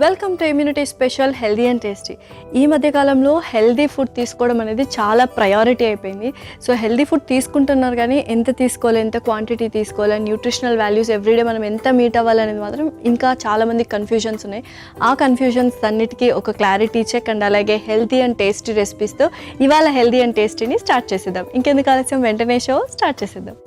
Welcome to immunity special healthy and tasty. ఈ మధ్యకాలంలో healthy food తీసుకోవడం అనేది చాలా ప్రయారిటీ అయిపోయింది. సో హెల్దీ ఫుడ్ తీసుకుంటున్నారు కానీ ఎంత తీసుకోవాలి, ఎంత క్వాంటిటీ తీసుకోవాలి, న్యూట్రిషనల్ వాల్యూస్ ఎవ్రీడే మనం ఎంత మీట్ అవ్వాలనేది మాత్రం ఇంకా చాలామంది కన్ఫ్యూజన్స్ ఉన్నాయి. ఆ కన్ఫ్యూజన్స్ అన్నిటికీ ఒక క్లారిటీ చెక్ అండ్ అలాగే హెల్దీ అండ్ టేస్టీ రెసిపీస్తో ఇవాళ హెల్దీ అండ్ టేస్టీని స్టార్ట్ చేసేద్దాం. ఇంకెందుకు ఆలస్యం, వెంటనే షో స్టార్ట్ చేసేద్దాం.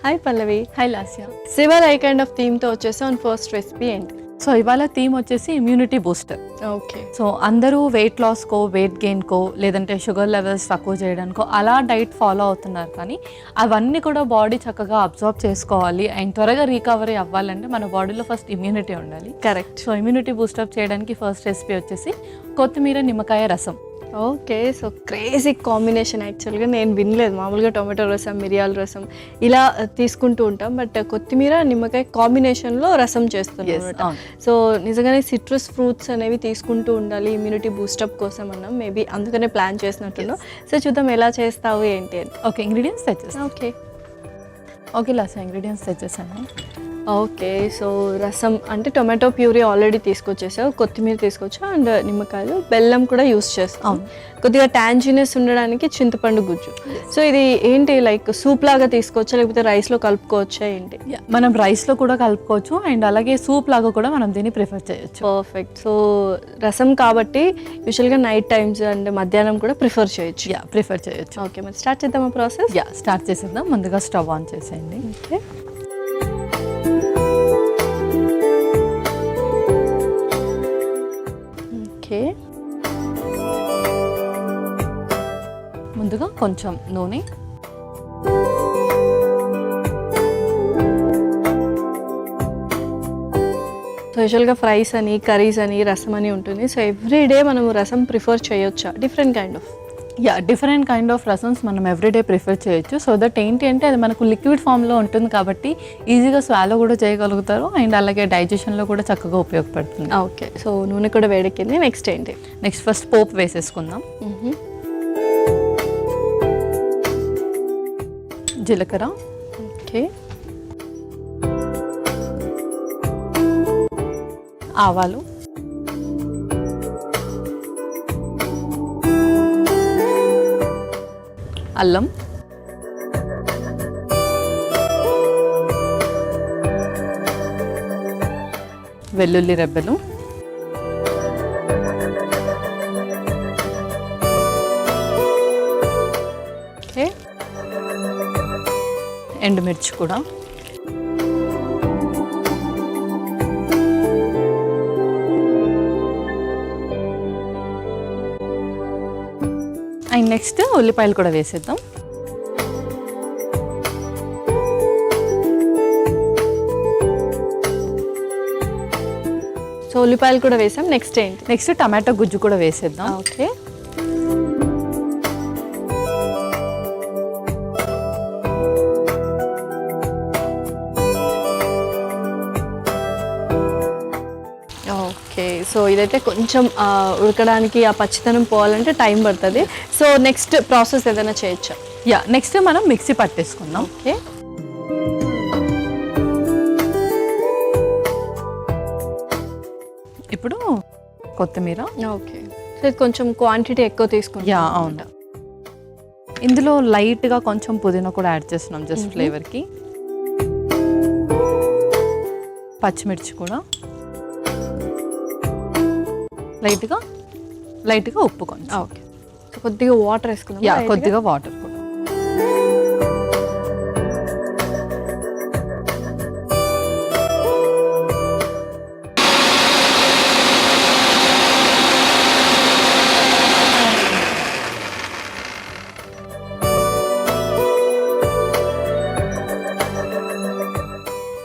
హాయ్ పల్లవి. హాయ్ లాస్యా. ఇవాళ ఏ కైండ్ ఆఫ్ థీమ్తో వచ్చేసాం. ఫస్ట్ రెసిపీ ఏంటి? సో ఇవాళ థీమ్ వచ్చేసి ఇమ్యూనిటీ బూస్టర్. ఓకే. సో అందరూ వెయిట్ లాస్కో, వెయిట్ గెయిన్కో, లేదంటే షుగర్ లెవెల్స్ తక్కువ చేయడానికో అలా డైట్ ఫాలో అవుతున్నారు. కానీ అవన్నీ కూడా బాడీ చక్కగా అబ్జర్వ్ చేసుకోవాలి అండ్ త్వరగా రికవరీ అవ్వాలంటే మన బాడీలో ఫస్ట్ ఇమ్యూనిటీ ఉండాలి. కరెక్ట్. సో ఇమ్యూనిటీ బూస్టప్ చేయడానికి ఫస్ట్ రెసిపీ వచ్చేసి కొత్తిమీర నిమ్మకాయ రసం. ఓకే. So crazy combination. యాక్చువల్గా నేను వినలేదు. మామూలుగా టొమాటో రసం, మిరియాల రసం ఇలా తీసుకుంటూ ఉంటాం. బట్ కొత్తిమీర నిమ్మకాయ కాంబినేషన్లో రసం చేస్తున్నాం. సో నిజంగానే సిట్రస్ ఫ్రూట్స్ అనేవి తీసుకుంటూ ఉండాలి ఇమ్యూనిటీ బూస్టప్ కోసం అన్నాం. మేబీ అందుకనే ప్లాన్ చేసినట్టున్నాం. సో చూద్దాం ఎలా చేస్తావు ఏంటి అని. ఓకే, ఇంగ్రీడియంట్స్ తెచ్చేస్తాను. ఓకే లాస్ట్ ఇంగ్రీడియంట్స్ తెచ్చేసాను. ఓకే. సో రసం అంటే టొమాటో ప్యూరీ ఆల్రెడీ తీసుకొచ్చేసావు, కొత్తిమీర తీసుకొచ్చా అండ్ నిమ్మకాయలు, బెల్లం కూడా యూస్ చేస్తాం. కొద్దిగా ట్యాంజినెస్ ఉండడానికి చింతపండు గుజ్జు. సో ఇది ఏంటి, లైక్ సూప్ లాగా తీసుకోవచ్చా లేకపోతే రైస్లో కలుపుకోవచ్చా ఏంటి? మనం రైస్లో కూడా కలుపుకోవచ్చు అండ్ అలాగే సూప్ లాగా కూడా మనం దీన్ని ప్రిఫర్ చేయొచ్చు. పర్ఫెక్ట్. సో రసం కాబట్టి యూజువల్గా నైట్ టైమ్స్ అండ్ మధ్యాహ్నం కూడా ప్రిఫర్ చేయొచ్చు. ప్రిఫర్ చేయొచ్చు. ఓకే, మరి స్టార్ట్ చేద్దామా ప్రాసెస్? స్టార్ట్ చేసేద్దాం. ముందుగా స్టవ్ ఆన్ చేసేయండి. ఓకే. ఓకే. ముందుగా కొంచెం నూనె, సో యూజువల్గా ఫ్రైస్ అని, కర్రీస్ అని, రసం అని ఉంటుంది. సో ఎవ్రీడే మనము రసం ప్రిఫర్ చేయొచ్చా? Different kind of different kind of రసమ్స్ మనం ఎవ్రీడే ప్రిఫర్ చేయొచ్చు. సో దట్ ఏంటి అంటే అది మనకు లిక్విడ్ ఫామ్లో ఉంటుంది కాబట్టి ఈజీగా స్వాలో కూడా చేయగలుగుతారు అండ్ అలాగే డైజెషన్లో కూడా చక్కగా ఉపయోగపడుతుంది. ఓకే. సో నూనె కూడా వేడెక్కింది. నెక్స్ట్ ఏంటి? నెక్స్ట్ ఫస్ట్ పోపు వేసేసుకుందాం. జీలకర్ర, ఓకే, ఆవాలు, అల్లం, వెల్లుల్లి రెబ్బలు, ఓకే, ఎండుమిర్చి కూడా, అండ్ నెక్స్ట్ ఉల్లిపాయలు కూడా వేసేద్దాం. సో ఉల్లిపాయలు కూడా వేసాం. నెక్స్ట్ ఏంటి? నెక్స్ట్ టమాటో గుజ్జు కూడా వేసేద్దాం. ఓకే. ఓకే. సో ఇదైతే కొంచెం ఉడకడానికి, ఆ పచ్చితనం పోవాలంటే టైం పడుతుంది. సో నెక్స్ట్ ప్రాసెస్ ఏదైనా చేయొచ్చా? నెక్స్ట్ మనం మిక్సీ పట్టేసుకుందాం. ఓకే. ఇప్పుడు కొత్తిమీర. ఓకే. సో ఇది కొంచెం క్వాంటిటీ ఎక్కువ తీసుకుంటాం. అవును. ఇందులో లైట్గా కొంచెం పుదీనా కూడా యాడ్ చేస్తున్నాం జస్ట్ ఫ్లేవర్కి. పచ్చిమిర్చి కూడా, లైట్గా ఉప్పు కొంచెం. ఓకే. కొద్దిగా వాటర్ వేసుకుందాం. కొద్దిగా వాటర్ కూడా.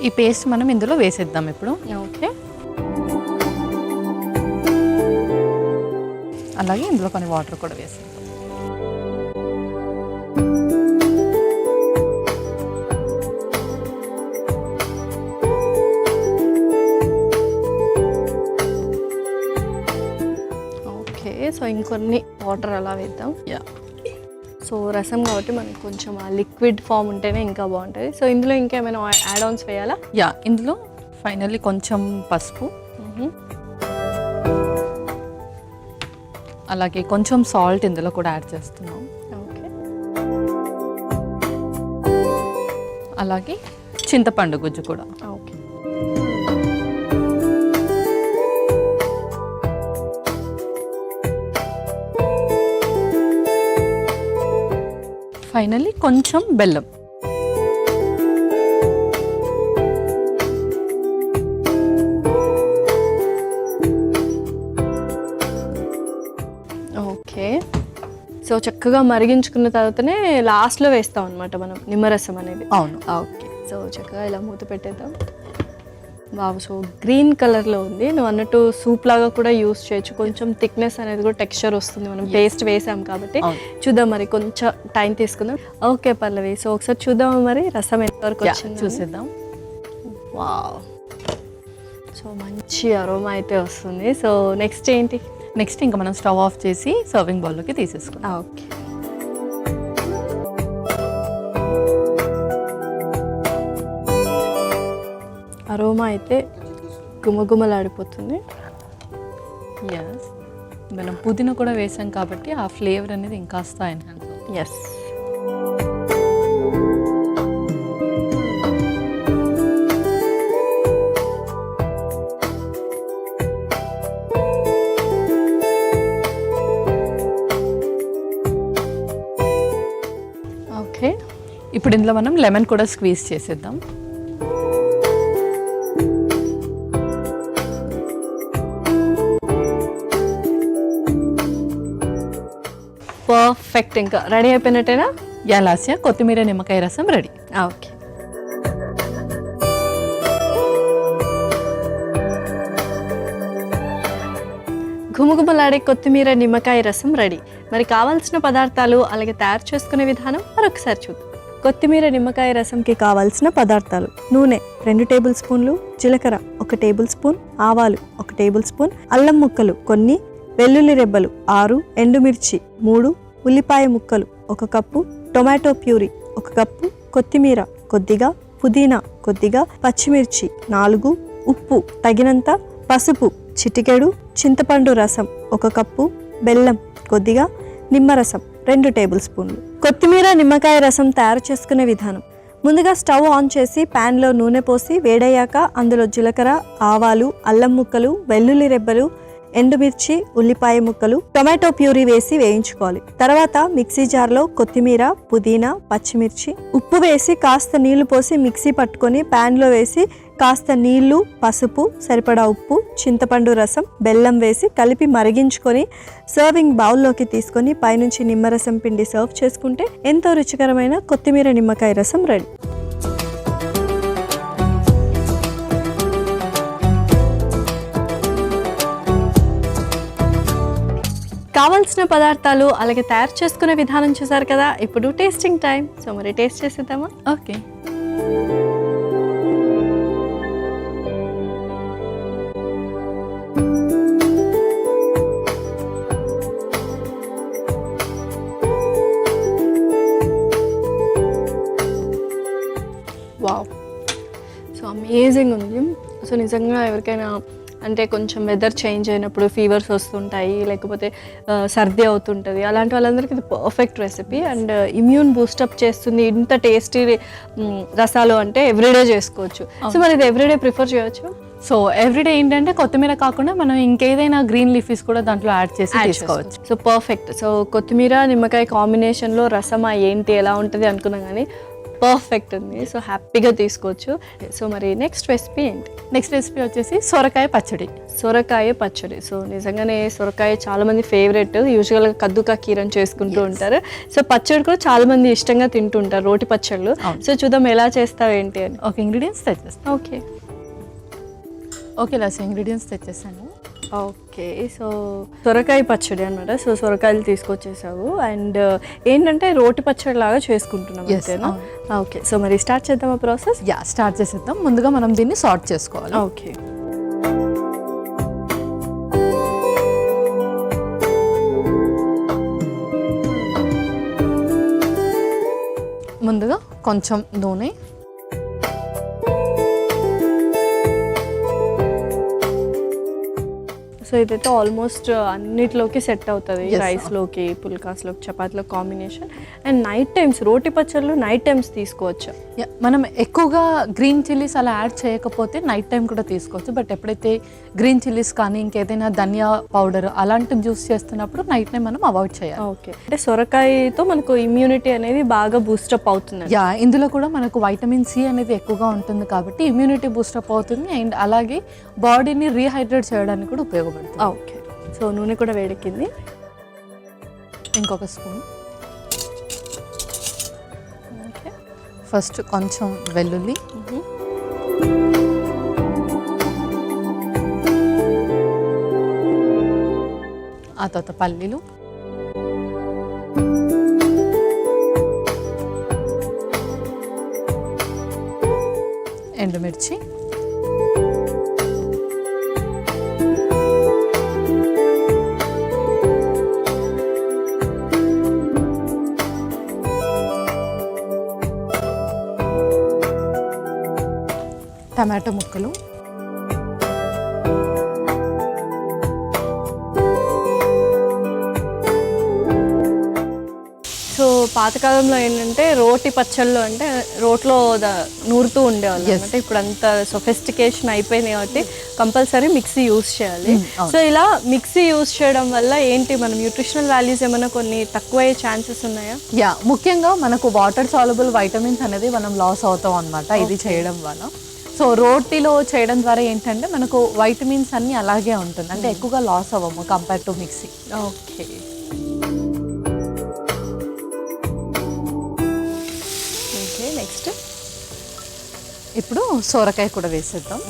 ఈ పేస్ట్ మనం ఇందులో వేసేద్దాం ఇప్పుడు. ఓకే. అలాగే ఇందులో కొన్ని వాటర్ కూడా వేసేద్దాం. ఓకే. సో ఇంకొన్ని వాటర్ అలా వేద్దాం. సో రసం కాబట్టి మనకి కొంచెం ఆ లిక్విడ్ ఫామ్ ఉంటేనే ఇంకా బాగుంటుంది. సో ఇందులో ఇంకా ఏమైనా యాడ్ ఆన్స్ వేయాలా? ఇందులో ఫైనల్లీ కొంచెం పసుపు, అలాగే కొంచెం సాల్ట్ ఇందులో కూడా యాడ్ చేస్తున్నాం. ఓకే. అలాగే చింతపండు గుజ్జు కూడా. ఓకే. ఫైనల్లీ కొంచెం బెల్లం. ఓకే. సో చక్కగా మరిగించుకున్న తర్వాతనే లాస్ట్లో వేస్తాం అనమాట మనం నిమ్మరసం అనేది. అవును. ఓకే. సో చక్కగా ఇలా మూత పెట్టేద్దాం. బాబు సో గ్రీన్ కలర్లో ఉంది. నువ్వు అన్నట్టు సూప్ లాగా కూడా యూస్ చేయొచ్చు. కొంచెం థిక్నెస్ అనేది కూడా టెక్స్చర్ వస్తుంది మనం పేస్ట్ వేసాం కాబట్టి. చూద్దాం మరి కొంచెం టైం తీసుకుందాం. ఓకే పల్లవి, సో ఒకసారి చూద్దాం మరి రసం ఎంతవరకు వచ్చింది చూసేద్దాం. వావ్, సో మంచి అరోమా అయితే వస్తుంది. సో నెక్స్ట్ ఏంటి? నెక్స్ట్ ఇంకా మనం స్టవ్ ఆఫ్ చేసి సర్వింగ్ బౌల్లోకి తీసేసుకుందాం. ఓకే. అరోమా అయితే గుమగుమలాడిపోతుంది. ఎస్, మనం పుదీనా కూడా వేసాం కాబట్టి ఆ ఫ్లేవర్ అనేది ఇంకాస్త ఎన్హాన్స్ అవుతుంది. ఎస్. ఓకే, ఇప్పుడు ఇందులో మనం లెమన్ కూడా స్క్వీజ్ చేసేద్దాం. పర్ఫెక్ట్, ఇంకా రెడీ అయిపోయినట్టేనా? యాలాస్య కొత్తిమీర నిమ్మకాయ రసం రెడీ. ఓకే. గుమగుమలాడే కొత్తిమీర నిమ్మకాయ రసం రెడీ. మరి కావాల్సిన పదార్థాలు అలాగే తయారు చేసుకునే విధానం మరొకసారి చూద్దాం. కొత్తిమీర నిమ్మకాయ రసంకి కావాల్సిన పదార్థాలు: నూనె 2 టేబుల్ స్పూన్లు, జీలకర్ర 1 టేబుల్ స్పూన్, ఆవాలు 1 టేబుల్ స్పూన్, అల్లం ముక్కలు కొన్ని, వెల్లుల్లి రెబ్బలు 6, ఎండుమిర్చి 3, ఉల్లిపాయ ముక్కలు 1 కప్పు, టొమాటో ప్యూరీ 1 కప్పు, కొత్తిమీర కొద్దిగా, పుదీనా కొద్దిగా, పచ్చిమిర్చి 4, ఉప్పు తగినంత, పసుపు చిటికెడు, చింతపండు రసం 1 కప్పు, బెల్లం కొద్దిగా, నిమ్మరసం 2 టేబుల్ స్పూన్లు. కొత్తిమీర నిమ్మకాయ రసం తయారు చేసుకునే విధానం: ముందుగా స్టవ్ ఆన్ చేసి ప్యాన్లో నూనె పోసి వేడయ్యాక అందులో జీలకర్ర, ఆవాలు, అల్లం ముక్కలు, వెల్లుల్లి రెబ్బలు, ఎండుమిర్చి, ఉల్లిపాయ ముక్కలు, టొమాటో ప్యూరీ వేసి వేయించుకోవాలి. తర్వాత మిక్సీ జార్లో కొత్తిమీర, పుదీనా, పచ్చిమిర్చి, ఉప్పు వేసి కాస్త నీళ్లు పోసి మిక్సీ పట్టుకొని ప్యాన్లో వేసి కాస్త నీళ్లు, పసుపు, సరిపడా ఉప్పు, చింతపండు రసం, బెల్లం వేసి కలిపి మరిగించుకొని సర్వింగ్ బౌల్లోకి తీసుకొని పైనుంచి నిమ్మరసం పిండి సర్వ్ చేసుకుంటే ఎంతో రుచికరమైన కొత్తిమీర నిమ్మకాయ రసం రెడీ. కావాల్సిన పదార్థాలు అలాగే తయారు చేసుకునే విధానం చూసారు కదా. ఇప్పుడు టేస్టింగ్ టైం. సో మరి టేస్ట్ చేసేద్దామా? ఓకే. వావ్, సో అమేజింగ్ ఉంది. సో నిజంగా ఎవరికైనా అంటే కొంచెం వెదర్ చేంజ్ అయినప్పుడు ఫీవర్స్ వస్తుంటాయి, లేకపోతే సర్ది అవుతుంటుంది, అలాంటి వాళ్ళందరికీ ఇది perfect recipe. And immune boost up చేస్తుంది. ఇంత టేస్టీ రసాలు అంటే ఎవ్రీడే చేసుకోవచ్చు. సో మరి ఇది ఎవ్రీడే ప్రిఫర్ చేయొచ్చు. సో ఎవ్రీడే ఏంటంటే కొత్తిమీర కాకుండా మనం ఇంకేదైనా గ్రీన్ లీఫీస్ కూడా దాంట్లో యాడ్ చేసి తీసుకోవచ్చు. So perfect. సో కొత్తిమీర నిమ్మకాయ కాంబినేషన్లో రసమా ఏంటి ఎలా ఉంటుంది అనుకున్నాం, కానీ పర్ఫెక్ట్ ఉంది. సో హ్యాపీగా తీసుకోవచ్చు. సో మరి నెక్స్ట్ రెసిపీ ఏంటి? నెక్స్ట్ రెసిపీ వచ్చేసి సొరకాయ పచ్చడి. సొరకాయ పచ్చడి. సో నిజంగానే సొరకాయ చాలా మంది ఫేవరెట్. యూజువల్గా కద్దుకా కీరని చేసుకుంటూ ఉంటారు. సో పచ్చడి కూడా చాలా మంది ఇష్టంగా తింటుంటారు, రోటి పచ్చళ్ళు. సో చూద్దాం ఎలా చేస్తావు ఏంటి అని. ఓకే, ఇంగ్రీడియంట్స్ తెచ్చేస్తాను. ఓకే లాస్, ఇంగ్రీడియంట్స్ తెచ్చేసాను. ఓకే, సో సొరకాయ పచ్చడి అనమాట. సో సొరకాయలు తీసుకొచ్చేసావు. అండ్ ఏంటంటే రోటి పచ్చడి లాగా చేసుకుంటున్నాం అంతేనా? ఓకే, సో మరి స్టార్ట్ చేద్దామా ప్రాసెస్? స్టార్ట్ చేసేద్దాం. ముందుగా మనం దీన్ని సార్ట్ చేసుకోవాలి. ఓకే. ముందుగా కొంచెం నూనె, సో ఇదైతే ఆల్మోస్ట్ అన్నిట్లోకి సెట్ అవుతుంది, రైస్లోకి, పుల్కాస్లోకి, చపాతీలో కాంబినేషన్. అండ్ నైట్ టైమ్స్ రోటి పచ్చళ్ళు నైట్ టైమ్స్ తీసుకోవచ్చు. మనం ఎక్కువగా గ్రీన్ చిల్లీస్ అలా యాడ్ చేయకపోతే నైట్ టైం కూడా తీసుకోవచ్చు. బట్ ఎప్పుడైతే గ్రీన్ చిల్లీస్ కానీ ఇంకేదైనా ధనియా పౌడర్ అలాంటివి యూస్ చేస్తున్నప్పుడు నైట్ టైం మనం అవాయిడ్ చేయాలి. ఓకే, అంటే సొరకాయతో మనకు ఇమ్యూనిటీ అనేది బాగా బూస్టప్ అవుతుంది. ఇందులో కూడా మనకు వైటమిన్ సి అనేది ఎక్కువగా ఉంటుంది కాబట్టి ఇమ్యూనిటీ బూస్టప్ అవుతుంది. అండ్ అలాగే బాడీని రీహైడ్రేట్ చేయడానికి కూడా ఉపయోగపడుతుంది. ఓకే, సో నూనె కూడా వేడెక్కింది. ఇంకొక స్పూన్. ఫస్ట్ కొంచెం వెల్లుల్లి, ఆ తర్వాత పల్లీలు, ఎండుమిర్చి, టమాటో ముక్కలు, సో పాతకాలంలో ఏంటంటే రోటి పచ్చళ్ళు అంటే రోట్లో నూరుతూ ఉండేవాళ్ళు అంటే ఇప్పుడు అంత సొఫిస్టికేషన్ అయిపోయింది కాబట్టి కంపల్సరీ మిక్సీ యూస్ చేయాలి. సో ఇలా మిక్సీ యూస్ చేయడం వల్ల ఏంటి మన న్యూట్రిషనల్ వాల్యూస్ ఏమైనా కొన్ని తక్కువయ్యే ఛాన్సెస్ ఉన్నాయా? ముఖ్యంగా మనకు వాటర్ సాల్యుబుల్ వైటమిన్స్ అనేది మనం లాస్ అవుతాం అనమాట ఇది చేయడం వల్ల. సో రోటీలో చేయడం ద్వారా ఏంటంటే మనకు వైటమిన్స్ అన్నీ అలాగే ఉంటుంది, అంటే ఎక్కువగా లాస్ అవ్వము compare to mixie. Okay, okay next ఇప్పుడు సోరకాయ కూడా వేసేద్దాం.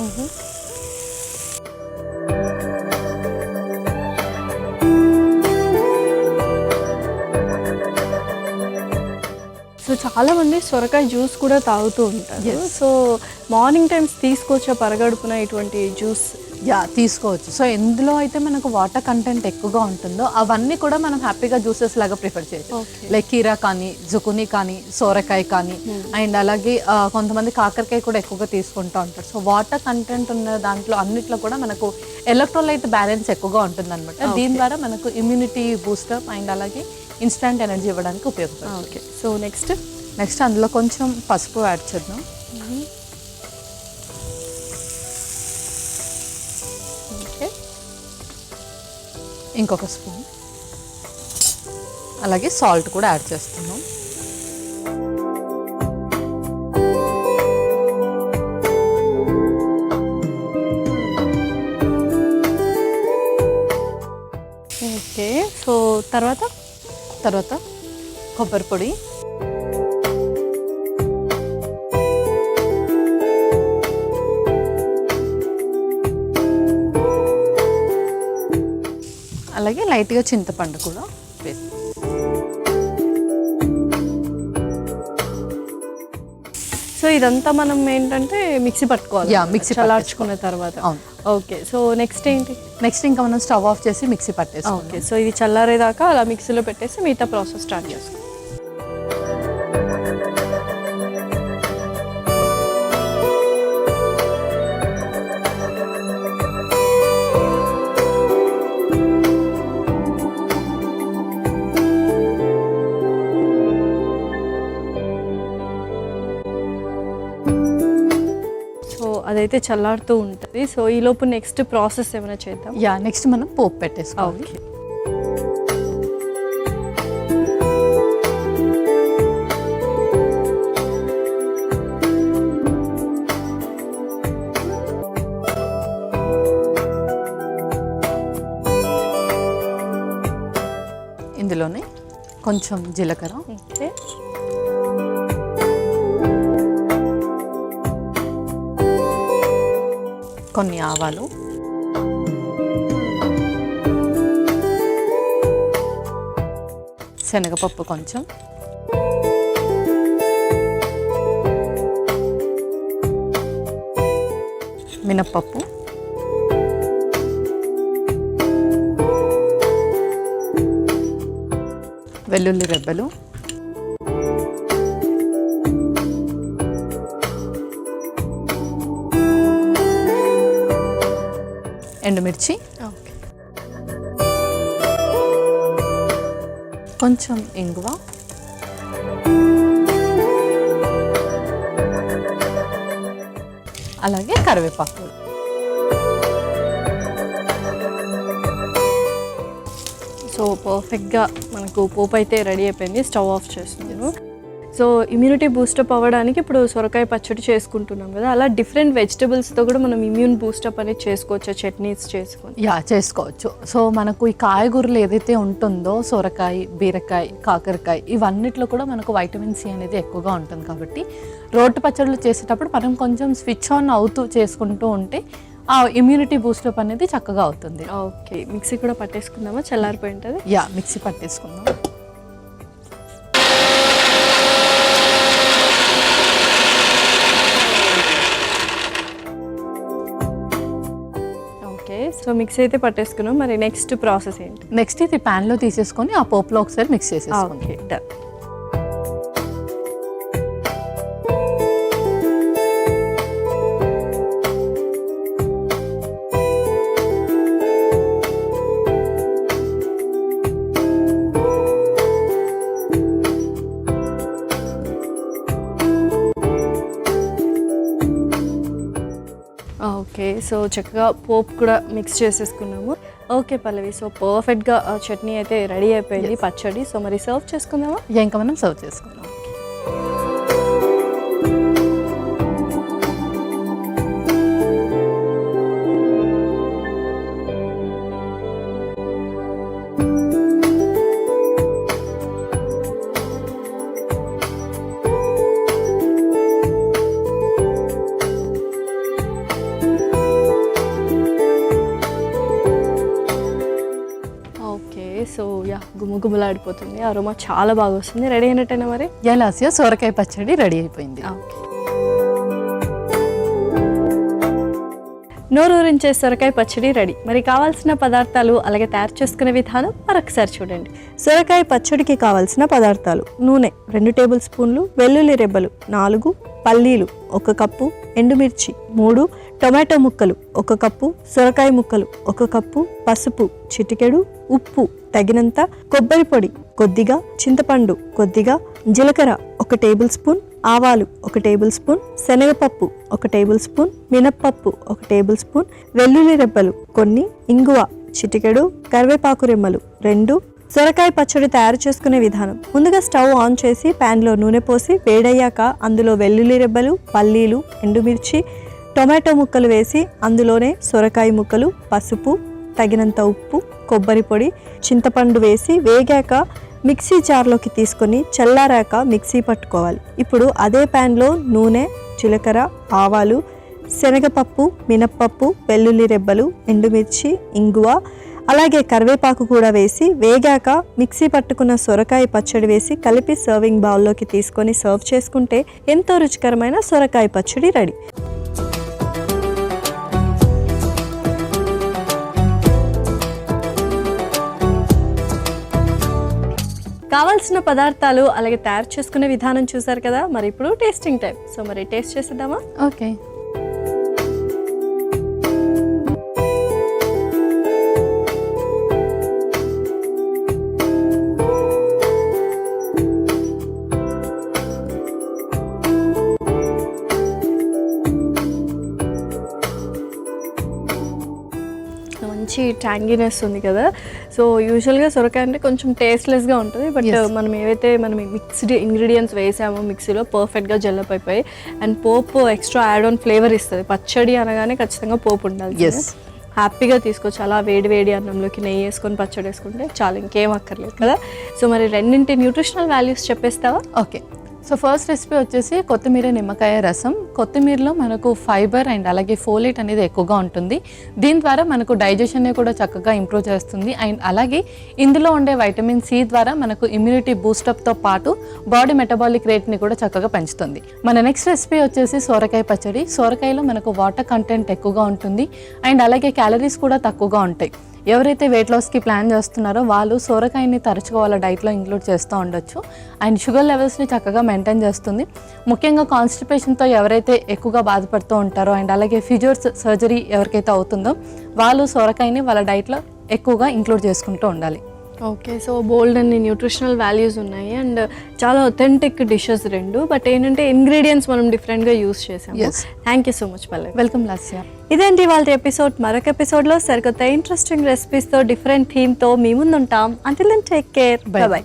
సో చాలా మంది సొరకాయ జ్యూస్ కూడా తాగుతూ ఉంటారు. సో మార్నింగ్ టైమ్స్ తీసుకోవచ్చా పరగడుపున ఇటువంటి జ్యూస్? తీసుకోవచ్చు. సో ఎందులో అయితే మనకు వాటర్ కంటెంట్ ఎక్కువగా ఉంటుందో అవన్నీ కూడా మనం హ్యాపీగా జ్యూసెస్ లాగా ప్రిఫర్ చేయొచ్చు. లైక్ కీరా కానీ, జుకునీ కానీ, సోరకాయ కానీ, అండ్ అలాగే కొంతమంది కాకరకాయ కూడా ఎక్కువగా తీసుకుంటూ ఉంటారు. సో వాటర్ కంటెంట్ ఉన్న దాంట్లో అన్నిట్లో కూడా మనకు ఎలక్ట్రోలైట్ బ్యాలెన్స్ ఎక్కువగా ఉంటుంది అనమాట. దీని ద్వారా మనకు ఇమ్యూనిటీ బూస్టప్ అండ్ అలాగే ఇన్స్టంట్ ఎనర్జీ ఇవ్వడానికి ఉపయోగపడుతుంది. ఓకే, సో నెక్స్ట్ అందులో కొంచెం పసుపు యాడ్ చేద్దాం. ఇంకొక స్పూన్, అలాగే సాల్ట్ కూడా యాడ్ చేస్తున్నాం. ఓకే, సో తర్వాత కొబ్బరి పొడి, అలాగే లైట్గా చింతపండు కూడా వేసి, సో ఇదంతా మనం ఏంటంటే మిక్సీ పట్టుకోవాలి. మిక్సీ చల్లార్చుకున్న తర్వాత. ఓకే, సో నెక్స్ట్ ఏంటి? నెక్స్ట్ ఇంకా మనం స్టవ్ ఆఫ్ చేసి మిక్సీ పట్టేసి. ఓకే, సో ఇది చల్లారేదాకా అలా మిక్సీలో పెట్టేసి మిగతా ప్రాసెస్ స్టార్ట్ చేసుకో. అదైతే చల్లారుతూ ఉంటుంది. సో ఈ లోపు నెక్స్ట్ ప్రాసెస్ ఏమైనా చేద్దాం? నెక్స్ట్ మనం పోపు పెట్టేసుకోవాలి. ఓకే, ఇందులోనే కొంచెం జీలకర్ర, ఓకే, కొన్ని ఆవాలు, శనగపప్పు కొంచెం, మినప్పప్పు, వెల్లుల్లి రెబ్బలు, ఎండుమిర్చి, ఓకే, కొంచెం ఇంగువ, అలాగే కరివేపాకు. సో పర్ఫెక్ట్గా మనకు పోపు అయితే రెడీ అయిపోయింది. స్టవ్ ఆఫ్ చేస్తున్నాను. సో ఇమ్యూనిటీ బూస్టప్ అవ్వడానికి ఇప్పుడు సొరకాయ పచ్చడి చేసుకుంటున్నాం కదా, అలా డిఫరెంట్ వెజిటబుల్స్తో కూడా మనం ఇమ్యూన్ బూస్టప్ అనేది చేసుకోవచ్చు, చట్నీస్ చేసుకొని. చేసుకోవచ్చు. సో మనకు ఈ కాయగూరలు ఏదైతే ఉంటుందో సొరకాయ, బీరకాయ, కాకరకాయ, ఇవన్నిట్లో కూడా మనకు వైటమిన్ సి అనేది ఎక్కువగా ఉంటుంది. కాబట్టి రోటి పచ్చళ్ళు చేసేటప్పుడు మనం కొంచెం స్విచ్ ఆన్ అవుతూ చేసుకుంటూ ఉంటే ఆ ఇమ్యూనిటీ బూస్టప్ అనేది చక్కగా అవుతుంది. ఓకే, మిక్సీ కూడా పట్టేసుకుందామా? చల్లారిపోయి ఉంటుంది. మిక్సీ పట్టేసుకుందాం. సో మిక్స్ అయితే పట్టేసుకున్నాం. మరి నెక్స్ట్ ప్రాసెస్ ఏంటి? నెక్స్ట్ ఇది ప్యాన్లో తీసేసుకొని ఆ పోపులో ఒకసారి మిక్స్ చేసేసుకోండి. Okay, done. ఓకే, సో చక్కగా పోపు కూడా మిక్స్ చేసేసుకున్నాము. ఓకే పల్లవి, సో పర్ఫెక్ట్గా చట్నీ అయితే రెడీ అయిపోయింది, పచ్చడి. సో మరి సర్వ్ చేసుకుందామా? ఇంకా మనం సర్వ్ చేసుకుందాం. సో గుమ్మగుమ్మలాడిపోతుంది, అరోమా చాలా బాగా వస్తుంది. రెడీ అయినట్టేనా మరి? లాస్య సొరకాయ పచ్చడి రెడీ అయిపోయింది. నోరూరించే సొరకాయ పచ్చడి రెడీ. మరి కావాల్సిన పదార్థాలు అలాగే తయారు చేసుకునే విధానం మరొకసారి చూడండి. సొరకాయ పచ్చడికి కావాల్సిన పదార్థాలు: నూనె 2 టేబుల్ స్పూన్లు, వెల్లుల్లి రెబ్బలు 4, పల్లీలు 1 కప్పు, ఎండుమిర్చి 3, టొమాటో ముక్కలు 1 కప్పు, సొరకాయ ముక్కలు 1 కప్పు, పసుపు చిటికెడు, ఉప్పు తగినంత, కొబ్బరి పొడి కొద్దిగా, చింతపండు కొద్దిగా, జీలకర్ర 1 టేబుల్ స్పూన్, ఆవాలు 1 టేబుల్ స్పూన్, శనగపప్పు 1 టేబుల్ స్పూన్, మినప్పప్పు 1 టేబుల్ స్పూన్, వెల్లుల్లి రెబ్బలు కొన్ని, ఇంగువ చిటికెడు, కరివేపాకు రెమ్మలు 2. సొరకాయ పచ్చడి తయారు చేసుకునే విధానం: ముందుగా స్టవ్ ఆన్ చేసి ప్యాన్లో నూనె పోసి వేడయ్యాక అందులో వెల్లుల్లి రెబ్బలు, పల్లీలు, ఎండుమిర్చి, టొమాటో ముక్కలు వేసి అందులోనే సొరకాయ ముక్కలు, పసుపు తగినంత ఉప్పు, కొబ్బరి పొడి, చింతపండు వేసి వేగాక మిక్సీ జార్లోకి తీసుకొని చల్లారాక మిక్సీ పట్టుకోవాలి. ఇప్పుడు అదే ప్యాన్లో నూనె, జీలకర్ర, ఆవాలు, శనగపప్పు, మినప్పప్పు, వెల్లుల్లి రెబ్బలు, ఎండుమిర్చి, ఇంగువ అలాగే కరివేపాకు కూడా వేసి వేగాక మిక్సీ పట్టుకున్న సొరకాయ పచ్చడి వేసి కలిపి సర్వింగ్ బౌల్లోకి తీసుకొని సర్వ్ చేసుకుంటే ఎంతో రుచికరమైన సొరకాయ పచ్చడి రెడీ. కావాల్సిన పదార్థాలు అలాగే తయారు చేసుకునే విధానం చూసారు కదా, మరి ఇప్పుడు టేస్టింగ్ టైం. సో మరి టేస్ట్ చేసేద్దామా? ఓకే. మంచి ట్యాంగీనెస్ ఉంది కదా. సో యూజువల్గా సొరకాయ అంటే కొంచెం టేస్ట్లెస్గా ఉంటుంది, బట్ మనం మిక్స్డ్ ఇంగ్రీడియంట్స్ వేసామో మిక్సీలో పర్ఫెక్ట్గా జల్లప్ అయిపోయి, and pope extra add on flavour ఇస్తుంది. పచ్చడి అనగానే ఖచ్చితంగా పోపు ఉండాలి. హ్యాపీగా తీసుకోవచ్చు. అలా వేడి అన్నంలోకి నెయ్యి వేసుకొని పచ్చడి వేసుకుంటే చాలా, ఇంకేం అక్కర్లేదు కదా. సో మరి రెండింటి న్యూట్రిషనల్ వాల్యూస్ చెప్పేస్తావా? ఓకే. సో ఫస్ట్ రెసిపీ వచ్చేసి కొత్తిమీర నిమ్మకాయ రసం. కొత్తిమీరలో మనకు ఫైబర్ అండ్ అలాగే ఫోలేట్ అనేది ఎక్కువగా ఉంటుంది. దీని ద్వారా మనకు డైజెషన్ కూడా చక్కగా ఇంప్రూవ్ చేస్తుంది. అండ్ అలాగే ఇందులో ఉండే వైటమిన్ సి ద్వారా మనకు ఇమ్యూనిటీ బూస్టప్తో పాటు బాడీ మెటబాలిక్ రేట్ని కూడా చక్కగా పెంచుతుంది. మన నెక్స్ట్ రెసిపీ వచ్చేసి సొరకాయ పచ్చడి. సొరకాయలో మనకు వాటర్ కంటెంట్ ఎక్కువగా ఉంటుంది అండ్ అలాగే క్యాలరీస్ కూడా తక్కువగా ఉంటాయి. ఎవరైతే వెయిట్ లాస్కి ప్లాన్ చేస్తున్నారో వాళ్ళు సొరకాయని తరచుగా వాళ్ళ డైట్లో ఇంక్లూడ్ చేస్తూ ఉండొచ్చు. అండ్ షుగర్ లెవెల్స్ని చక్కగా మెయింటైన్ చేస్తుంది. ముఖ్యంగా కాన్స్టిపేషన్తో ఎవరైతే ఎక్కువగా బాధపడుతూ ఉంటారో అండ్ అలాగే ఫిజియోస్ సర్జరీ ఎవరికైతే అవుతుందో వాళ్ళు సొరకాయని వాళ్ళ డైట్లో ఎక్కువగా ఇంక్లూడ్ చేసుకుంటూ ఉండాలి. ఓకే, సో బోల్డ్ అన్ని న్యూట్రిషనల్ వాల్యూస్ ఉన్నాయి అండ్ చాలా ఒథెంటిక్ డిషెస్ రెండు, బట్ ఏంటంటే ఇంగ్రీడియంట్స్ మనం డిఫరెంట్గా యూస్ చేసాము. Yes. Thank you so much Pallavi. Welcome Lasya. ఇదేంటి వాళ్ళ ఎపిసోడ్. మరొక ఎపిసోడ్లో సరికొత్త ఇంట్రెస్టింగ్ రెసిపీస్తో డిఫరెంట్ థీమ్తో మీ ముందు ఉంటాం. Until then take care. Bye. By.